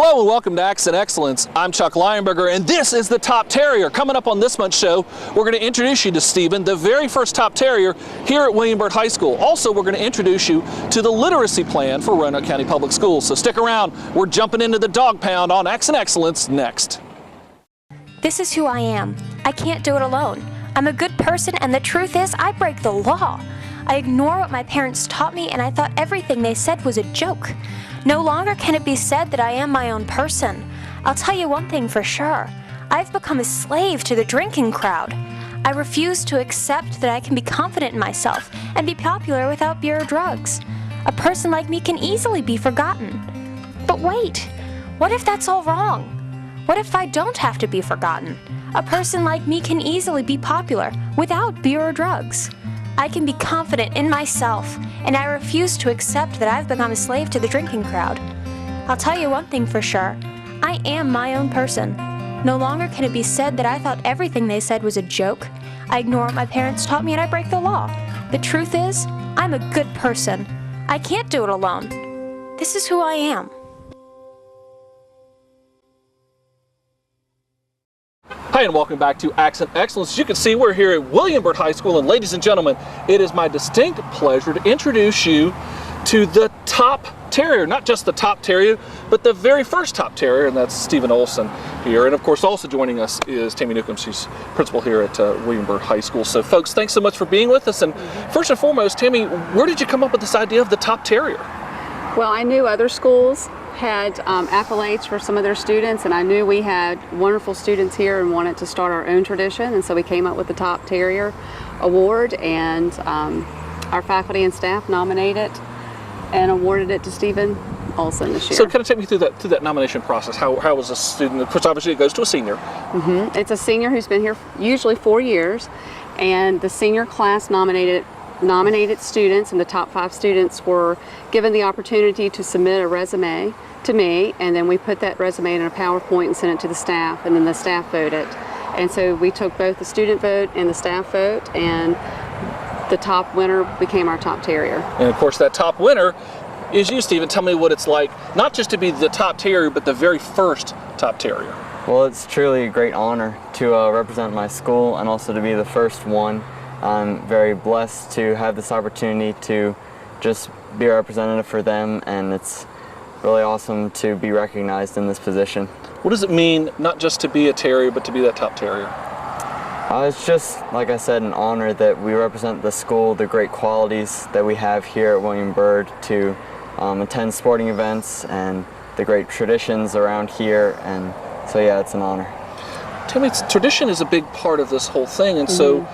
Hello and welcome to Accent Excellence. I'm Chuck Lionberger and this is the Top Terrier. Coming up on this month's show, we're going to introduce you to Stephen, the very first Top Terrier here at William Byrd High School. Also, we're going to introduce you to the literacy plan for Roanoke County Public Schools. So stick around, we're jumping into the dog pound on Accent Excellence next. This is who I am. I can't do it alone. I'm a good person, and the truth is, I break the law. I ignore what my parents taught me, and I thought everything they said was a joke. No longer can it be said that I am my own person. I'll tell you one thing for sure. I've become a slave to the drinking crowd. I refuse to accept that I can be confident in myself and be popular without beer or drugs. A person like me can easily be forgotten. But wait, what if that's all wrong? What if I don't have to be forgotten? A person like me can easily be popular without beer or drugs. I can be confident in myself, and I refuse to accept that I've become a slave to the drinking crowd. I'll tell you one thing for sure. I am my own person. No longer can it be said that I thought everything they said was a joke. I ignore what my parents taught me and I break the law. The truth is, I'm a good person. I can't do it alone. This is who I am. Hi and welcome back to Accent Excellence. As you can see, we're here at William Byrd High School, and ladies and gentlemen, it is my distinct pleasure to introduce you to the Top Terrier. Not just the Top Terrier, but the very first Top Terrier, and that's Stephen Olson here. And of course, also joining us is Tammy Newcomb. She's principal here at William Byrd High School. So folks, thanks so much for being with us. And first and foremost, Tammy, where did you come up with this idea of the Top Terrier? Well, I knew other schools had accolades for some of their students, and I knew we had wonderful students here and wanted to start our own tradition, and so we came up with the Top Terrier Award, and our faculty and staff nominated and awarded it to Stephen Olson this year. So kind of take me through that nomination process. How was a student, of course obviously it goes to a senior. It's a senior who's been here usually 4 years, and the senior class nominated students, and the top 5 students were given the opportunity to submit a resume to me, and then we put that resume in a PowerPoint and sent it to the staff, and then the staff voted. And so we took both the student vote and the staff vote, and the top winner became our Top Terrier. And of course that top winner is you, Stephen. Tell me what it's like, not just to be the Top Terrier, but the very first Top Terrier. Well, it's truly a great honor to represent my school and also to be the first one. I'm very blessed to have this opportunity to just be a representative for them, and it's really awesome to be recognized in this position. What does it mean not just to be a terrier, but to be that Top Terrier? It's just, like I said, an honor that we represent the school, the great qualities that we have here at William Byrd, to attend sporting events and the great traditions around here, and so yeah, it's an honor. Tell me, tradition is a big part of this whole thing, and so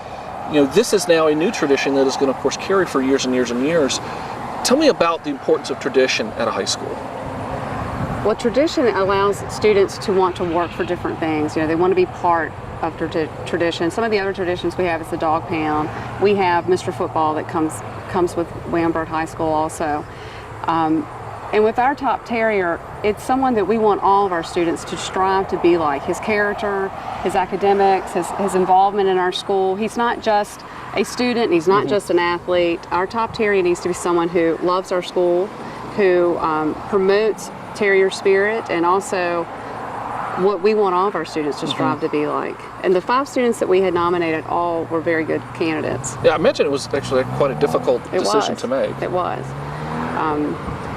you know, this is now a new tradition that is going to, of course, carry for years and years and years. Tell me about the importance of tradition at a high school. Well, tradition allows students to want to work for different things. You know, they want to be part of tradition. Some of the other traditions we have is the dog pound. We have Mr. Football that comes with William Byrd High School also. And with our Top Terrier, it's someone that we want all of our students to strive to be like. His character, his academics, his involvement in our school. He's not just a student, he's not just an athlete. Our Top Terrier needs to be someone who loves our school, who promotes terrier spirit, and also what we want all of our students to strive to be like. And the 5 students that we had nominated all were very good candidates. Yeah, I mentioned it was actually quite a difficult decision to make. It was.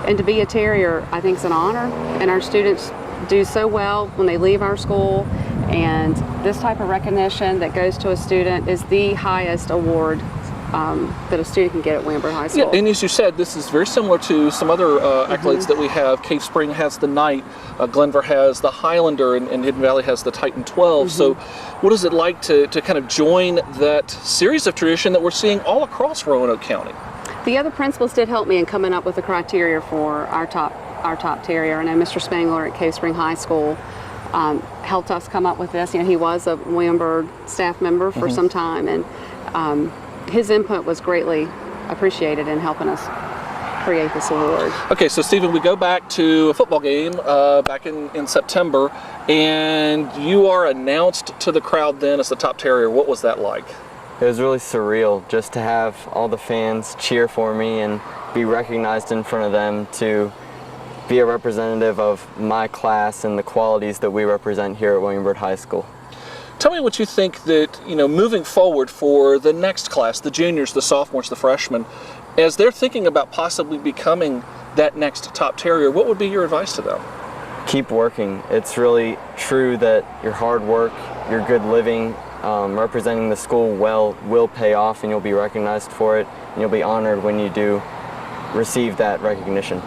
And to be a terrier, I think, is an honor, and our students do so well when they leave our school, and this type of recognition that goes to a student is the highest award that a student can get at William Byrd High School. Yeah, and as you said, this is very similar to some other accolades that we have. Cave Spring has the Knight, Glenver has the Highlander, and Hidden Valley has the Titan 12. So what is it like to kind of join that series of tradition that we're seeing all across Roanoke County? The other principals did help me in coming up with the criteria for our top terrier. I know Mr. Spangler at Cave Spring High School helped us come up with this. You know, he was a William Byrd staff member for some time, and his input was greatly appreciated in helping us create this award. Okay, so Stephen, we go back to a football game back in September, and you are announced to the crowd then as the Top Terrier. What was that like? It was really surreal just to have all the fans cheer for me and be recognized in front of them, to be a representative of my class and the qualities that we represent here at William Byrd High School. Tell me what you think that, moving forward for the next class, the juniors, the sophomores, the freshmen, as they're thinking about possibly becoming that next top Terrier, what would be your advice to them? Keep working. It's really true that your hard work, your good living, representing the school well will pay off, and you'll be recognized for it, and you'll be honored when you do receive that recognition.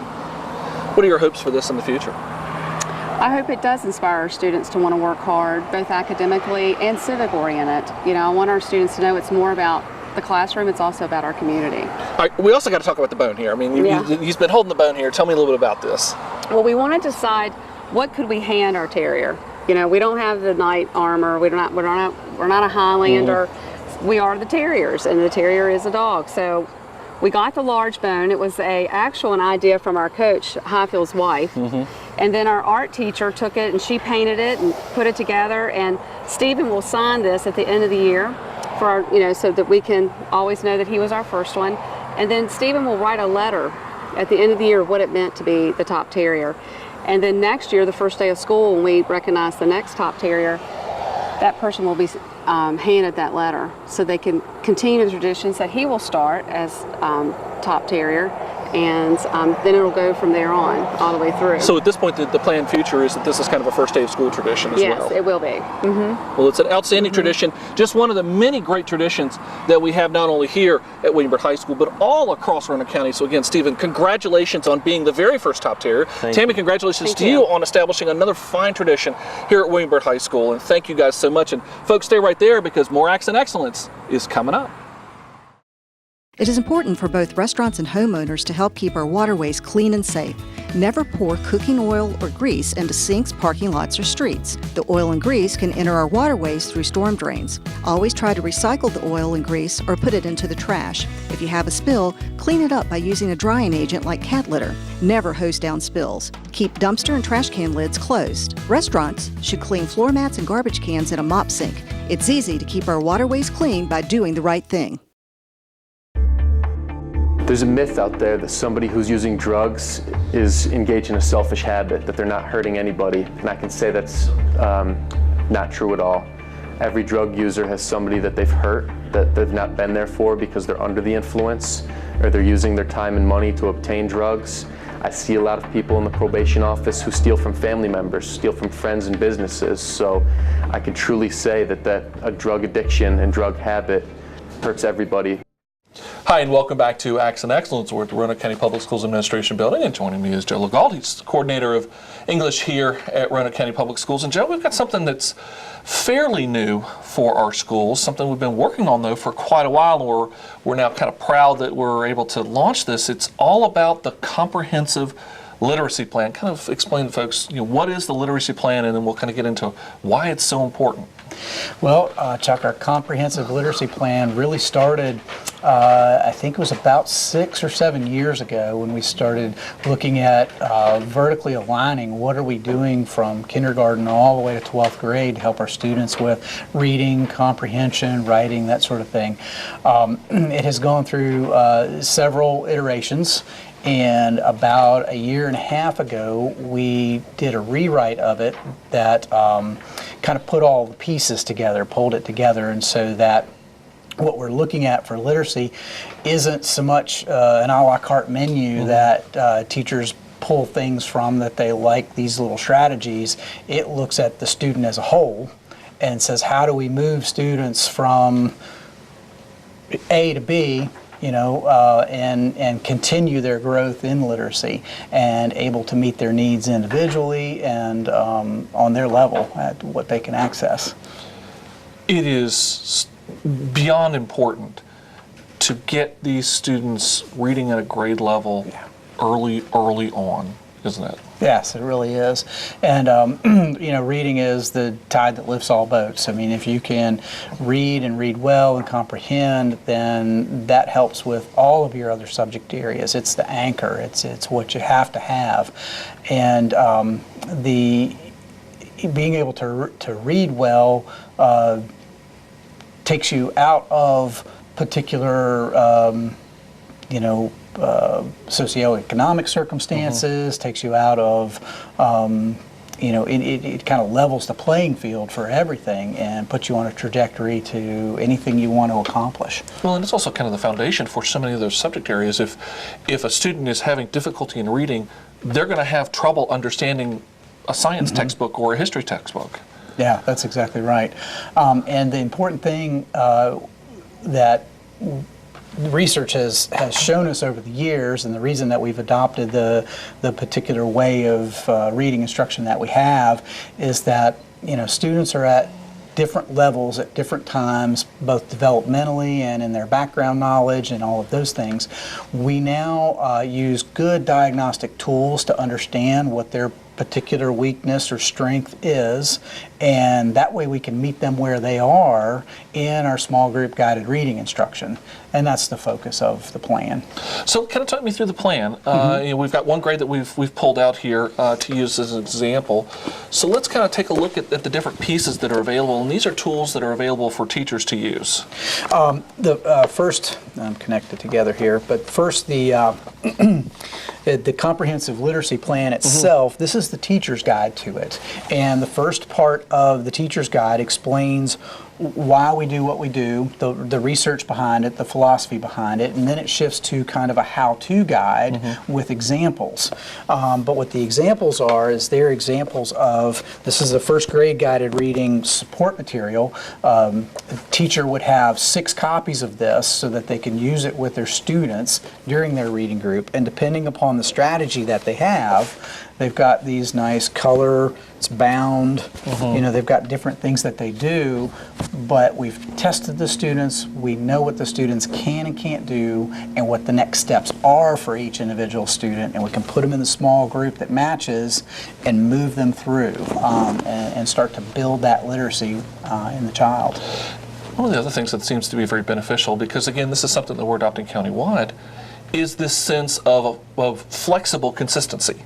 What are your hopes for this in the future? I hope it does inspire our students to want to work hard, both academically and civic oriented. I want our students to know it's more about the classroom, it's also about our community. All right, we also got to talk about the bone here. I mean, he's been holding the bone here. Tell me a little bit about this. Well, we want to decide what could we hand our terrier. We don't have the knight armor. We're not a Highlander. We are the terriers, and the terrier is a dog. So we got the large bone. It was an idea from our coach, Highfield's wife. And then our art teacher took it and she painted it and put it together. And Stephen will sign this at the end of the year for our, so that we can always know that he was our first one. And then Stephen will write a letter at the end of the year what it meant to be the top terrier. And then next year, the first day of school, when we recognize the next top terrier, that person will be handed that letter so they can continue the traditions that he will start as top terrier, and then it'll go from there on all the way through. So at this point, the planned future is that this is kind of a first day of school tradition as well. Yes, it will be. Well, it's an outstanding tradition, just one of the many great traditions that we have not only here at William Byrd High School, but all across Roanoke County. So again, Stephen, congratulations on being the very first top terrier. Tammy, congratulations to you on establishing another fine tradition here at William Byrd High School. And thank you guys so much. And folks, stay right there because more Accent Excellence is coming up. It is important for both restaurants and homeowners to help keep our waterways clean and safe. Never pour cooking oil or grease into sinks, parking lots, or streets. The oil and grease can enter our waterways through storm drains. Always try to recycle the oil and grease or put it into the trash. If you have a spill, clean it up by using a drying agent like cat litter. Never hose down spills. Keep dumpster and trash can lids closed. Restaurants should clean floor mats and garbage cans in a mop sink. It's easy to keep our waterways clean by doing the right thing. There's a myth out there that somebody who's using drugs is engaged in a selfish habit, that they're not hurting anybody, and I can say that's not true at all. Every drug user has somebody that they've hurt, that they've not been there for because they're under the influence, or they're using their time and money to obtain drugs. I see a lot of people in the probation office who steal from family members, steal from friends and businesses, so I can truly say that a drug addiction and drug habit hurts everybody. Hi, and welcome back to Accent Excellence. We're at the Roanoke County Public Schools Administration Building, and joining me is Joe Legault. He's the coordinator of English here at Roanoke County Public Schools. And Joe, we've got something that's fairly new for our schools, something we've been working on, though, for quite a while, and we're now kind of proud that we're able to launch this. It's all about the comprehensive literacy plan. Kind of explain to folks, what is the literacy plan, and then we'll kind of get into why it's so important. Well, Chuck, our comprehensive literacy plan really started, I think it was about 6 or 7 years ago when we started looking at vertically aligning what are we doing from kindergarten all the way to 12th grade to help our students with reading, comprehension, writing, that sort of thing. It has gone through several iterations. And about a year and a half ago, we did a rewrite of it that kind of put all the pieces together, pulled it together, and so that what we're looking at for literacy isn't so much an a la carte menu that teachers pull things from that they like these little strategies. It looks at the student as a whole and says, how do we move students from A to B, and continue their growth in literacy and able to meet their needs individually and on their level at what they can access. It is beyond important to get these students reading at a grade level early on, isn't it? Yes, it really is. And, reading is the tide that lifts all boats. I mean, if you can read and read well and comprehend, then that helps with all of your other subject areas. It's the anchor. It's what you have to have. And the being able to read well takes you out of particular socioeconomic circumstances, takes you out of, it kind of levels the playing field for everything and puts you on a trajectory to anything you want to accomplish. Well, and it's also kind of the foundation for so many of those subject areas. If a student is having difficulty in reading, they're going to have trouble understanding a science textbook or a history textbook. Yeah, that's exactly right. And the important thing that research has shown us over the years, and the reason that we've adopted the particular way of reading instruction that we have, is that students are at different levels at different times, both developmentally and in their background knowledge and all of those things. We now use good diagnostic tools to understand what their particular weakness or strength is, and that way we can meet them where they are in our small group guided reading instruction, and that's the focus of the plan. So kind of talk me through the plan. We've got one grade that we've pulled out here to use as an example. So let's kind of take a look at the different pieces that are available, and these are tools that are available for teachers to use. First, I'm connected together here, but first the comprehensive literacy plan itself, this is the teacher's guide to it. And the first part of the teacher's guide explains why we do what we do, the research behind it, the philosophy behind it, and then it shifts to kind of a how-to guide with examples. But what the examples are is they're examples of, this is a first grade guided reading support material. The teacher would have 6 copies of this so that they can use it with their students during their reading group, and depending upon the strategy that they have, they've got these nice color, it's bound, they've got different things that they do, but we've tested the students, we know what the students can and can't do, and what the next steps are for each individual student, and we can put them in the small group that matches and move them through and start to build that literacy in the child. One of the other things that seems to be very beneficial, because again, this is something that we're adopting countywide, is this sense of flexible consistency.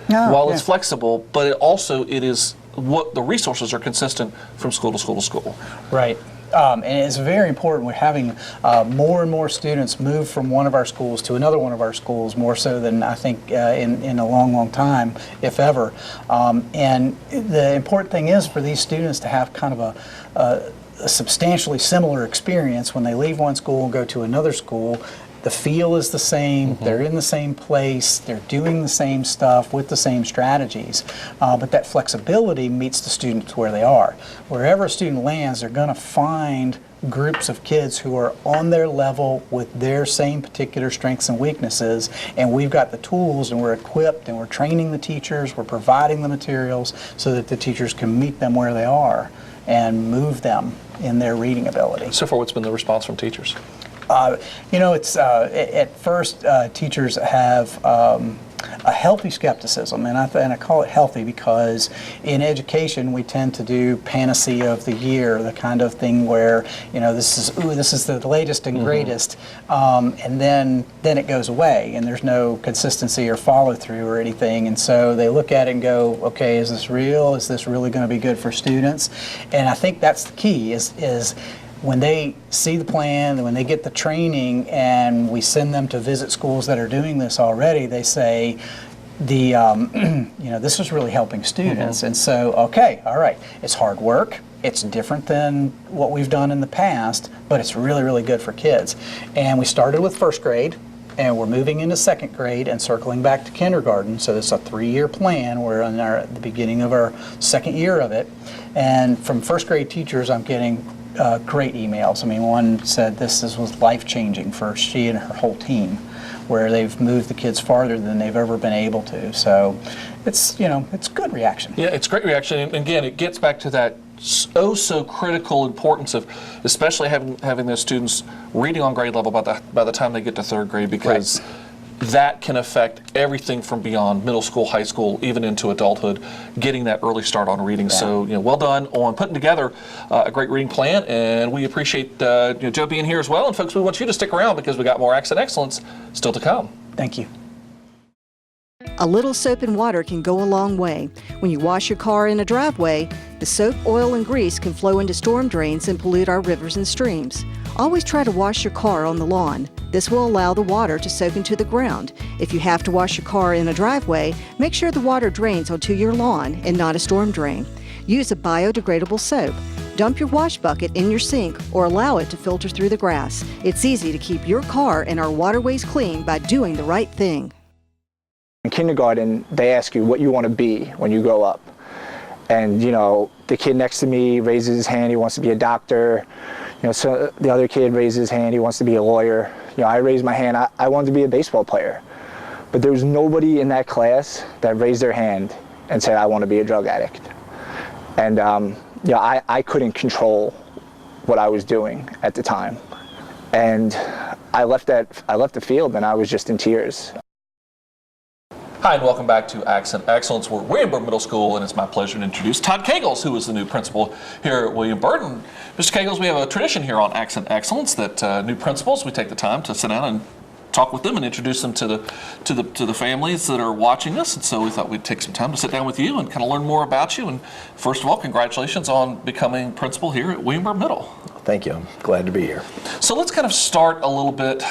While it's flexible, but it is what the resources are consistent from school to school to school. Right. And it's very important. We're having more and more students move from one of our schools to another one of our schools, more so than I think in a long, long time, if ever. And the important thing is for these students to have kind of a substantially similar experience when they leave one school and go to another school. The feel is the same, they're in the same place, they're doing the same stuff with the same strategies, but that flexibility meets the students where they are. Wherever a student lands, they're going to find groups of kids who are on their level with their same particular strengths and weaknesses, and we've got the tools and we're equipped and we're training the teachers, we're providing the materials so that the teachers can meet them where they are and move them in their reading ability. So far, what's been the response from teachers? It's at first teachers have a healthy skepticism, and I call it healthy because in education we tend to do panacea of the year, the kind of thing where this is the latest and greatest, and then it goes away, and there's no consistency or follow through or anything, and so they look at it and go, okay, is this real? Is this really going to be good for students? And I think that's the key is when they see the plan, when they get the training, and we send them to visit schools that are doing this already, they say, this is really helping students. And so, okay, all right, it's hard work. It's different than what we've done in the past, but it's really, really good for kids. And we started with first grade, and we're moving into second grade and circling back to kindergarten. So it's a 3-year plan. We're in the beginning of our second year of it. And from first grade teachers, I'm getting great emails. I mean, one said this was life-changing for she and her whole team, where they've moved the kids farther than they've ever been able to. So it's good reaction. Yeah, it's great reaction. And again, it gets back to that so critical importance of especially having those students reading on grade level by the time they get to third grade, because that can affect everything from beyond middle school, high school, even into adulthood, getting that early start on reading. Yeah. So, well done on putting together a great reading plan, and we appreciate Joe being here as well. And folks, we want you to stick around because we got more Accent Excellence still to come. Thank you. A little soap and water can go a long way. When you wash your car in a driveway, The soap, oil, and grease can flow into storm drains and pollute our rivers and streams. Always try to wash your car on the lawn. This will allow the water to soak into the ground. If you have to wash your car in a driveway, make sure the water drains onto your lawn and not a storm drain. Use a biodegradable soap. Dump your wash bucket in your sink or allow it to filter through the grass. It's easy to keep your car and our waterways clean by doing the right thing. In kindergarten, they ask you what you want to be when you grow up. And, the kid next to me raises his hand, he wants to be a doctor. So the other kid raises his hand, he wants to be a lawyer. I raised my hand, I wanted to be a baseball player. But there was nobody in that class that raised their hand and said, I want to be a drug addict. And, I couldn't control what I was doing at the time. And I left the field and I was just in tears. Hi, and welcome back to Accent Excellence. We're at Williamburg Middle School, and it's my pleasure to introduce Todd Kegels, who is the new principal here at Williamburg. And Mr. Kegels, we have a tradition here on Accent Excellence that new principals, we take the time to sit down and talk with them and introduce them to the families that are watching us. And so we thought we'd take some time to sit down with you and kind of learn more about you. And first of all, congratulations on becoming principal here at Williamburg Middle. Thank you. I'm glad to be here. So let's kind of start a little bit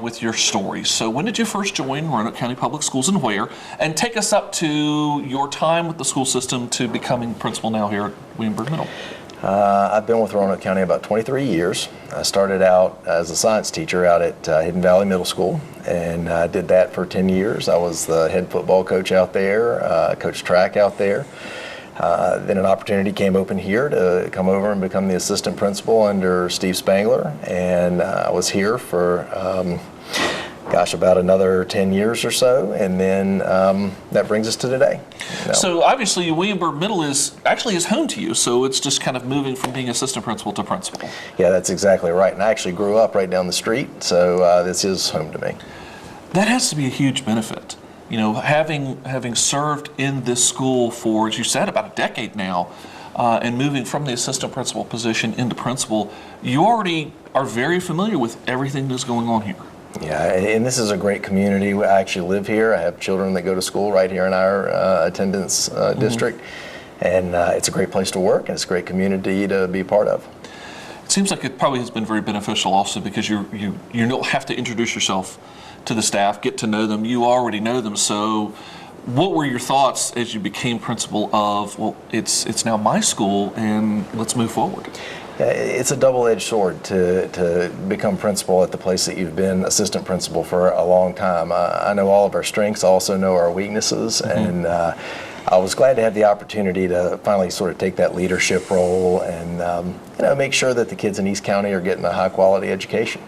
with your story. So when did you first join Roanoke County Public Schools and where? And take us up to your time with the school system to becoming principal now here at Williamburg Middle. I've been with Roanoke County about 23 years. I started out as a science teacher out at Hidden Valley Middle School, and I did that for 10 years. I was the head football coach out there, coached track out there. Then an opportunity came open here to come over and become the assistant principal under Steve Spangler, and I was here for about another 10 years or so, and then that brings us to today. So obviously Williamburg Middle is home to you, so it's just kind of moving from being assistant principal to principal. Yeah, that's exactly right, and I actually grew up right down the street, so this is home to me. That has to be a huge benefit. Having served in this school for, as you said, about a decade now, and moving from the assistant principal position into principal, you already are very familiar with everything that's going on here. Yeah, and this is a great community. I actually live here. I have children that go to school right here in our attendance district, and it's a great place to work, and it's a great community to be part of. It seems like it probably has been very beneficial also because you don't have to introduce yourself to the staff, get to know them. You already know them. So what were your thoughts as you became principal of, well, it's now my school and let's move forward? It's a double-edged sword to become principal at the place that you've been assistant principal for a long time. I know all of our strengths, I also know our weaknesses, and I was glad to have the opportunity to finally sort of take that leadership role and make sure that the kids in East County are getting a high-quality education.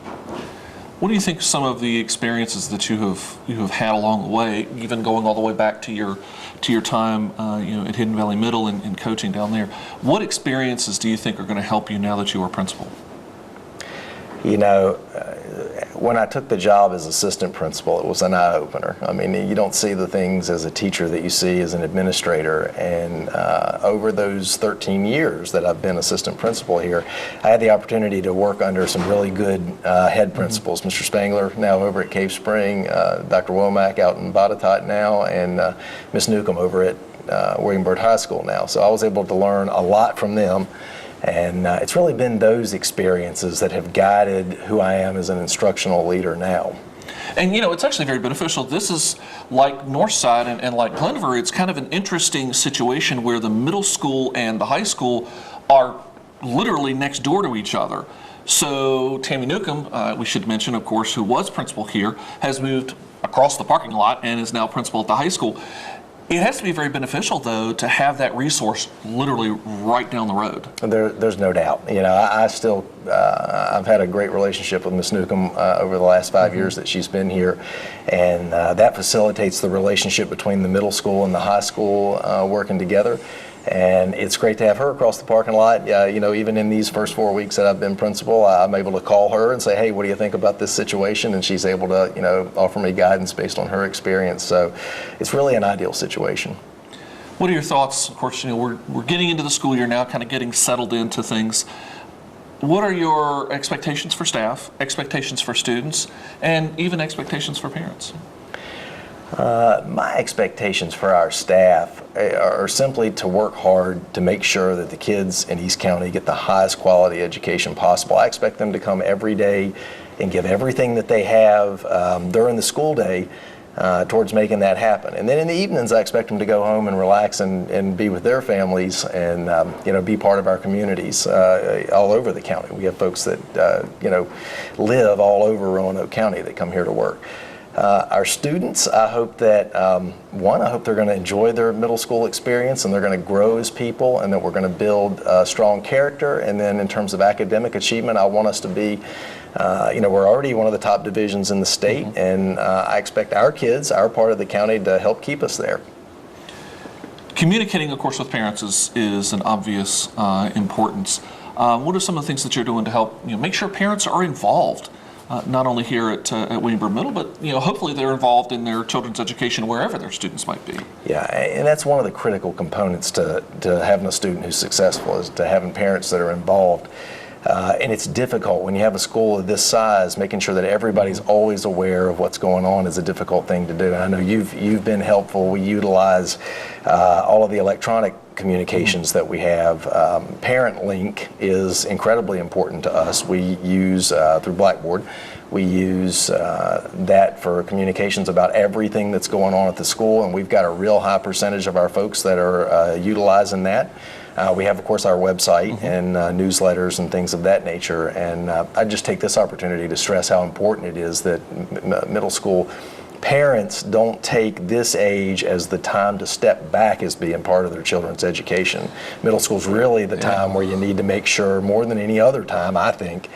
What do you think some of the experiences that you have had along the way, even going all the way back to your time at Hidden Valley Middle and coaching down there, what experiences do you think are going to help you now that you are principal? When I took the job as assistant principal, it was an eye-opener. I mean, you don't see the things as a teacher that you see as an administrator. And over those 13 years that I've been assistant principal here, I had the opportunity to work under some really good head principals. Mr. Spangler, now over at Cave Spring, Dr. Womack out in Botetourt now, and Ms. Newcomb over at Williamburg High School now. So I was able to learn a lot from them. And it's really been those experiences that have guided who I am as an instructional leader now. And it's actually very beneficial. This is like Northside and like Glenver. It's kind of an interesting situation where the middle school and the high school are literally next door to each other. So Tammy Newcomb, we should mention, of course, who was principal here, has moved across the parking lot and is now principal at the high school. It has to be very beneficial, though, to have that resource literally right down the road. There's no doubt. I've had a great relationship with Ms. Newcomb over the last 5 years that she's been here, and that facilitates the relationship between the middle school and the high school working together. And it's great to have her across the parking lot. Even in these first 4 weeks that I've been principal, I'm able to call her and say, hey, what do you think about this situation? And she's able to, offer me guidance based on her experience. So it's really an ideal situation. What are your thoughts? Of course, we're getting into the school year now, kind of getting settled into things. What are your expectations for staff, expectations for students, and even expectations for parents? My expectations for our staff are simply to work hard to make sure that the kids in East County get the highest quality education possible. I expect them to come every day and give everything that they have during the school day towards making that happen. And then in the evenings, I expect them to go home and relax and be with their families and be part of our communities all over the county. We have folks that live all over Roanoke County that come here to work. Our students, I hope that, I hope they're going to enjoy their middle school experience and they're going to grow as people and that we're going to build strong character. And then in terms of academic achievement, I want us to be, we're already one of the top divisions in the state, and I expect our kids, our part of the county, to help keep us there. Communicating, of course, with parents is an obvious importance. What are some of the things that you're doing to help make sure parents are involved? Not only here at Williamsburg Middle, but hopefully they're involved in their children's education wherever their students might be. Yeah, and that's one of the critical components to having a student who's successful, is to having parents that are involved. And it's difficult when you have a school of this size. Making sure that everybody's always aware of what's going on is a difficult thing to do. And I know you've been helpful. We utilize all of the electronic communications that we have. Parent Link is incredibly important to us. We use through Blackboard. We use that for communications about everything that's going on at the school, and we've got a real high percentage of our folks that are utilizing that. We have, of course, our website and newsletters and things of that nature, and I just take this opportunity to stress how important it is that middle school parents don't take this age as the time to step back as being part of their children's education. Middle school is really the time where you need to make sure, more than any other time, I think,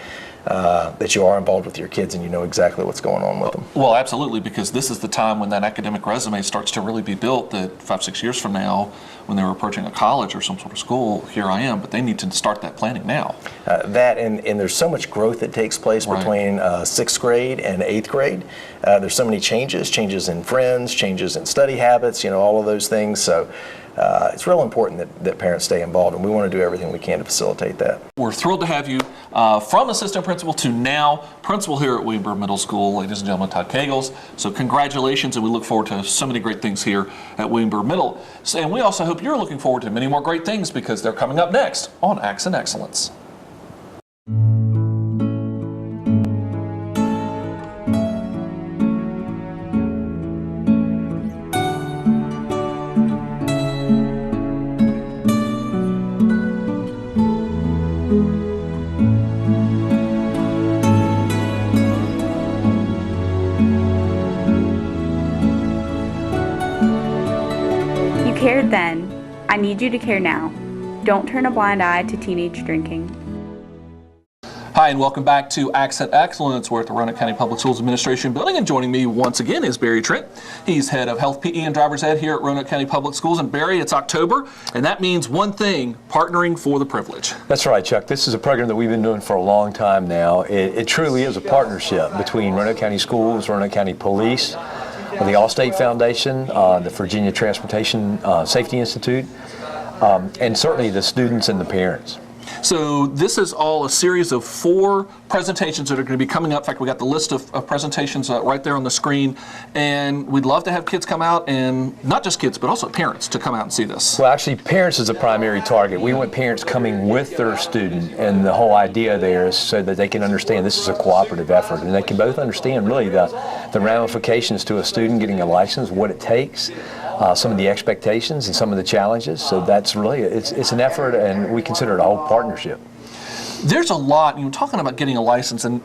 that you are involved with your kids and you know exactly what's going on with them. Well, absolutely, because this is the time when that academic resume starts to really be built, that 5-6 years from now, when they're approaching a college or some sort of school, here I am, but they need to start that planning now. That and there's so much growth that takes place between 6th grade and 8th grade. There's so many changes in friends, changes in study habits, all of those things. So it's real important that parents stay involved, and we want to do everything we can to facilitate that. We're thrilled to have you from assistant principal to now principal here at Williamsburg Middle School, ladies and gentlemen, Todd Kegels. So congratulations, and we look forward to so many great things here at Williamsburg Middle. And we also hope you're looking forward to many more great things, because they're coming up next on Accent Excellence. Cared then, I need you to care now. Don't turn a blind eye to teenage drinking. Hi, and welcome back to Accent Excellence. We're at the Roanoke County Public Schools Administration Building, and joining me once again is Barry Trent. He's head of Health, PE, and Driver's Ed here at Roanoke County Public Schools. And Barry, it's October, and that means one thing: partnering for the privilege. That's right, Chuck. This is a program that we've been doing for a long time now. It truly is a partnership between Roanoke County Schools, Roanoke County Police, the Allstate Foundation, the Virginia Transportation Safety Institute, and certainly the students and the parents. So this is all a series of 4 presentations that are going to be coming up. In fact, we got the list of presentations right there on the screen, and we'd love to have kids come out, and not just kids, but also parents to come out and see this. Well, actually, parents is a primary target. We want parents coming with their student, and the whole idea there is so that they can understand this is a cooperative effort, and they can both understand really the ramifications to a student getting a license, what it takes, some of the expectations and some of the challenges. So that's really, it's an effort, and we consider it a whole partnership. There's a lot, talking about getting a license, and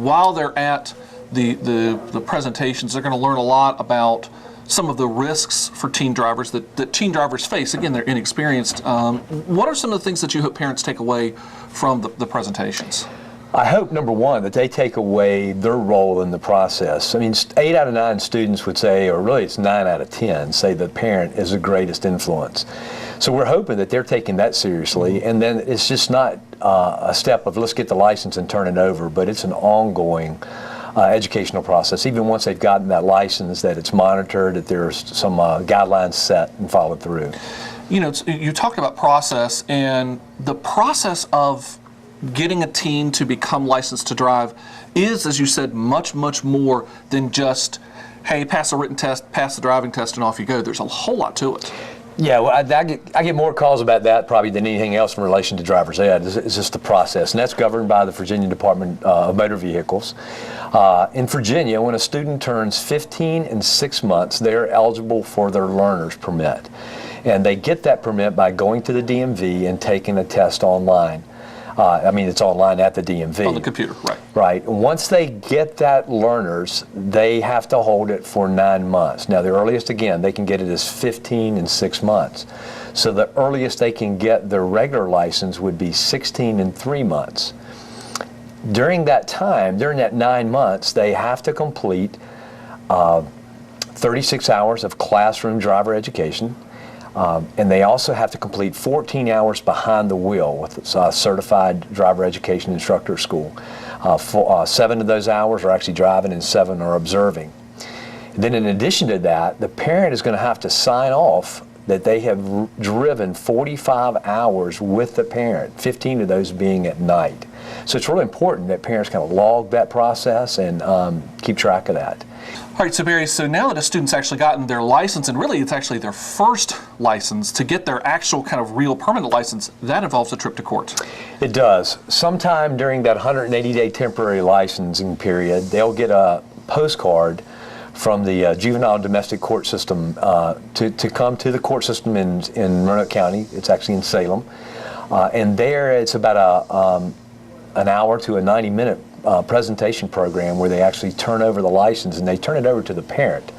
while they're at the presentations, they're going to learn a lot about some of the risks for teen drivers that teen drivers face. Again, they're inexperienced. What are some of the things that you hope parents take away from the presentations? I hope, number one, that they take away their role in the process. I mean, 8 out of 9 students would say, or really it's 9 out of 10, say the parent is the greatest influence. So we're hoping that they're taking that seriously, and then it's just not a step of let's get the license and turn it over, but it's an ongoing educational process. Even once they've gotten that license, that it's monitored, that there's some guidelines set and followed through. You talked about process, and the process of getting a teen to become licensed to drive is, as you said, much, much more than just hey, pass the written test, pass the driving test, and off you go. There's a whole lot to it. Yeah, well, I get more calls about that probably than anything else in relation to driver's ed. It's just the process, and that's governed by the Virginia Department of Motor Vehicles. In Virginia, when a student turns 15 and 6 months, they're eligible for their learner's permit. And they get that permit by going to the DMV and taking a test online. It's online at the DMV. On the computer, right. Right. Once they get that learner's, they have to hold it for 9 months. Now, the earliest, again, they can get it is 15 and 6 months. So the earliest they can get their regular license would be 16 and 3 months. During that time, during that 9 months, they have to complete 36 hours of classroom driver education. And they also have to complete 14 hours behind the wheel with a certified driver education instructor school. 7 of those hours are actually driving and 7 are observing. And then in addition to that, the parent is going to have to sign off that they have driven 45 hours with the parent, 15 of those being at night. So it's really important that parents kind of log that process and keep track of that. All right, so Barry, so now that a student's actually gotten their license, and really it's actually their first license, to get their actual kind of real permanent license, that involves a trip to court. It does. Sometime during that 180-day temporary licensing period, they'll get a postcard from the juvenile domestic court system to come to the court system in Roanoke County. It's actually in Salem. And there it's about an hour to a 90-minute presentation program where they actually turn over the license, and they turn it over to the parent,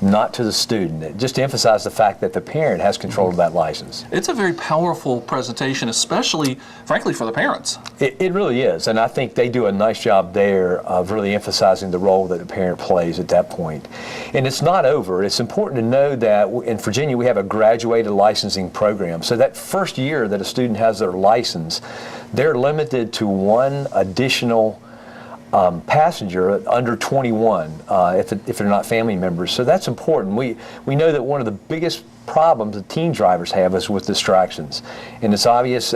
not to the student, just to emphasize the fact that the parent has control of that license. It's a very powerful presentation, especially, frankly, for the parents. It really is, and I think they do a nice job there of really emphasizing the role that the parent plays at that point. And it's not over. It's important to know that in Virginia we have a graduated licensing program. So that first year that a student has their license, they're limited to one additional passenger under 21 if they're not family members. So that's important. We know that one of the biggest problems that teen drivers have is with distractions. And it's obvious,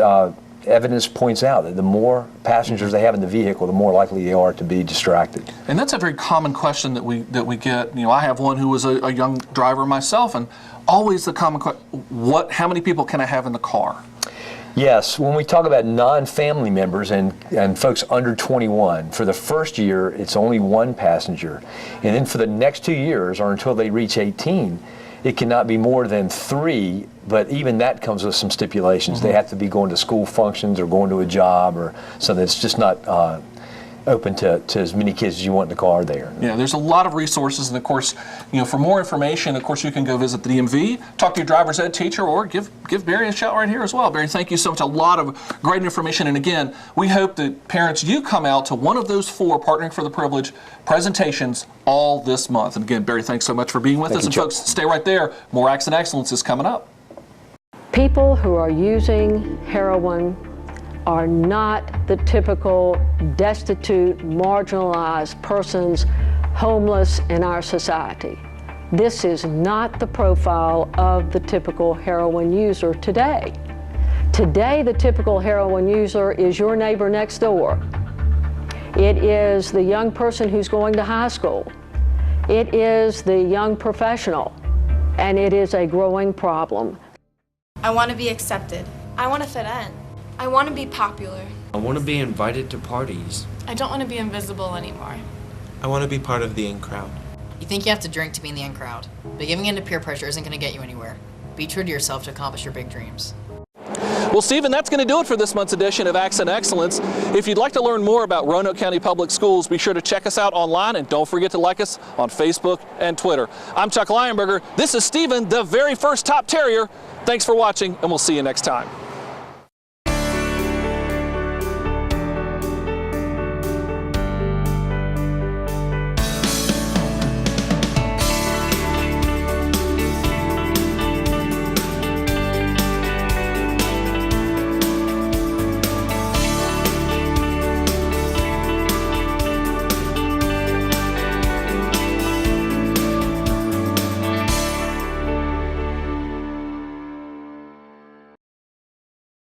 evidence points out that the more passengers they have in the vehicle, the more likely they are to be distracted. And that's a very common question that we get. You know, I have one who was a young driver myself, and always the common question, how many people can I have in the car? Yes, when we talk about non-family members and folks under 21, for the first year it's only one passenger. And then for the next 2 years, or until they reach 18, it cannot be more than 3, but even that comes with some stipulations. They have to be going to school functions or going to a job or something. It's just not open to as many kids as you want in the car there. Yeah, there's a lot of resources, and of course, you know, for more information, of course, you can go visit the DMV, talk to your driver's ed teacher, or give Barry a shout right here as well. Barry, thank you so much. A lot of great information, and again, we hope that parents, you come out to one of those 4 Partnering for the Privilege presentations all this month. And again, Barry, thanks so much for being with us, and folks, stay right there. More Accent Excellence is coming up. People who are using heroin are not the typical destitute, marginalized persons, homeless in our society. This is not the profile of the typical heroin user today. Today, the typical heroin user is your neighbor next door. It is the young person who's going to high school. It is the young professional, and it is a growing problem. I want to be accepted. I want to fit in. I want to be popular. I want to be invited to parties. I don't want to be invisible anymore. I want to be part of the in crowd. You think you have to drink to be in the in crowd, but giving in to peer pressure isn't going to get you anywhere. Be true to yourself to accomplish your big dreams. Well, Stephen, that's going to do it for this month's edition of Accent Excellence. If you'd like to learn more about Roanoke County Public Schools, be sure to check us out online, and don't forget to like us on Facebook and Twitter. I'm Chuck Lionberger. This is Stephen, the very first Top Terrier. Thanks for watching, and we'll see you next time.